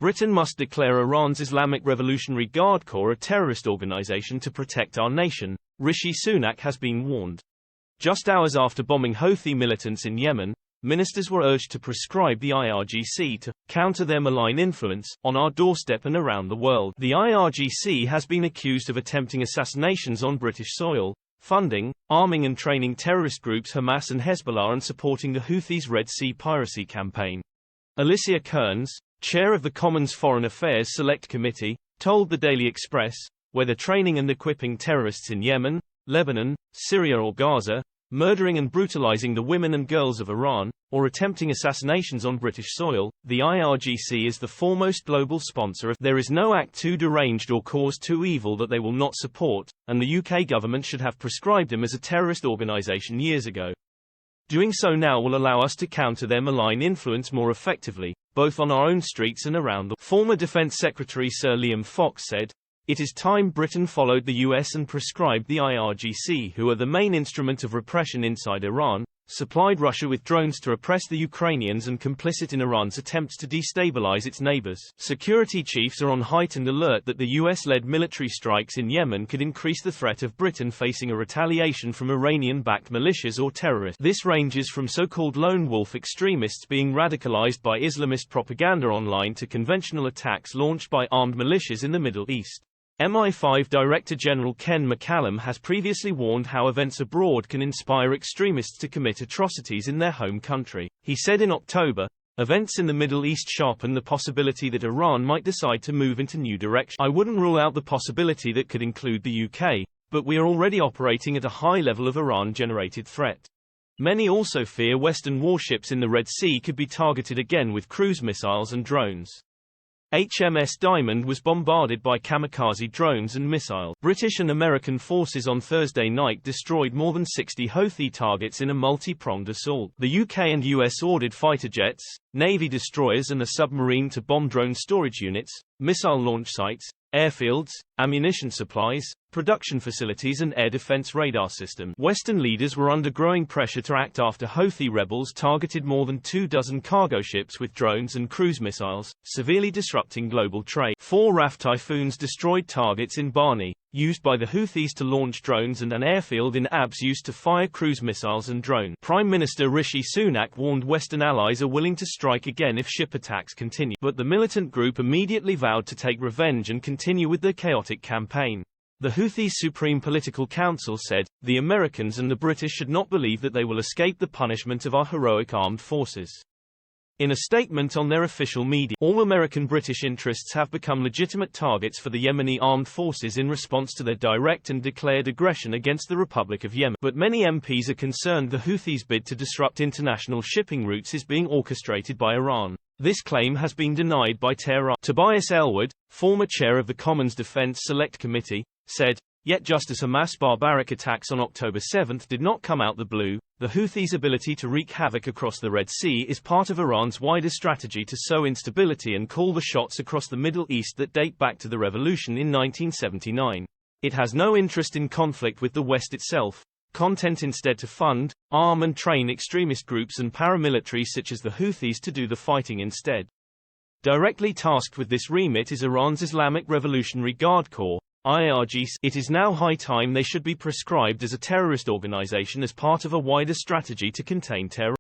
Britain must declare Iran's Islamic Revolutionary Guard Corps a terrorist organization to protect our nation, Rishi Sunak has been warned. Just hours after bombing Houthi militants in Yemen, ministers were urged to prescribe the IRGC to counter their malign influence on our doorstep and around the world. The IRGC has been accused of attempting assassinations on British soil, funding, arming and training terrorist groups Hamas and Hezbollah and supporting the Houthis Red Sea piracy campaign. Alicia Kearns, chair of the Commons Foreign Affairs Select Committee, told the Daily Express, whether training and equipping terrorists in Yemen, Lebanon, Syria or Gaza, murdering and brutalizing the women and girls of Iran, or attempting assassinations on British soil, the IRGC is the foremost global sponsor of. There is no act too deranged or cause too evil that they will not support, and the UK government should have prescribed them as a terrorist organisation years ago. Doing so now will allow us to counter their malign influence more effectively, both on our own streets and around the. Former Defence Secretary Sir Liam Fox said, "It is time Britain followed the US and prescribed the IRGC, who are the main instrument of repression inside Iran, supplied Russia with drones to oppress the Ukrainians and complicit in Iran's attempts to destabilize its neighbors." Security chiefs are on heightened alert that the US-led military strikes in Yemen could increase the threat of Britain facing a retaliation from Iranian-backed militias or terrorists. This ranges from so-called lone wolf extremists being radicalized by Islamist propaganda online to conventional attacks launched by armed militias in the Middle East. MI5 Director General Ken McCallum has previously warned how events abroad can inspire extremists to commit atrocities in their home country. He said in October, "Events in the Middle East sharpen the possibility that Iran might decide to move into new directions. I wouldn't rule out the possibility that could include the UK, but we are already operating at a high level of Iran-generated threat." Many also fear Western warships in the Red Sea could be targeted again with cruise missiles and drones. HMS Diamond was bombarded by kamikaze drones and missiles. British and American forces on Thursday night destroyed more than 60 Houthi targets in a multi-pronged assault. The UK and US ordered fighter jets, Navy destroyers and a submarine to bomb drone storage units, missile launch sites, airfields, ammunition supplies, production facilities and air defense radar systems. Western leaders were under growing pressure to act after Houthi rebels targeted more than 24 cargo ships with drones and cruise missiles, severely disrupting global trade. 4 RAF Typhoons destroyed targets in Barni, used by the Houthis to launch drones, and an airfield in Abs used to fire cruise missiles and drones. Prime Minister Rishi Sunak warned Western allies are willing to strike again if ship attacks continue. But the militant group immediately vowed to take revenge and continue with their chaotic campaign. The Houthis' Supreme Political Council said, "The Americans and the British should not believe that they will escape the punishment of our heroic armed forces." In a statement on their official media, all American-British interests have become legitimate targets for the Yemeni armed forces in response to their direct and declared aggression against the Republic of Yemen. But many MPs are concerned the Houthis' bid to disrupt international shipping routes is being orchestrated by Iran. This claim has been denied by TERR0R. Tobias Ellwood, former chair of the Commons Defence Select Committee, said, "Yet just as Hamas' barbaric attacks on October 7 did not come out the blue, the Houthis' ability to wreak havoc across the Red Sea is part of Iran's wider strategy to sow instability and call the shots across the Middle East that date back to the revolution in 1979. It has no interest in conflict with the West itself, content instead to fund, arm and train extremist groups and paramilitaries such as the Houthis to do the fighting instead." Directly tasked with this remit is Iran's Islamic Revolutionary Guard Corps, IRGC. It is now high time they should be prescribed as a terrorist organization as part of a wider strategy to contain terror.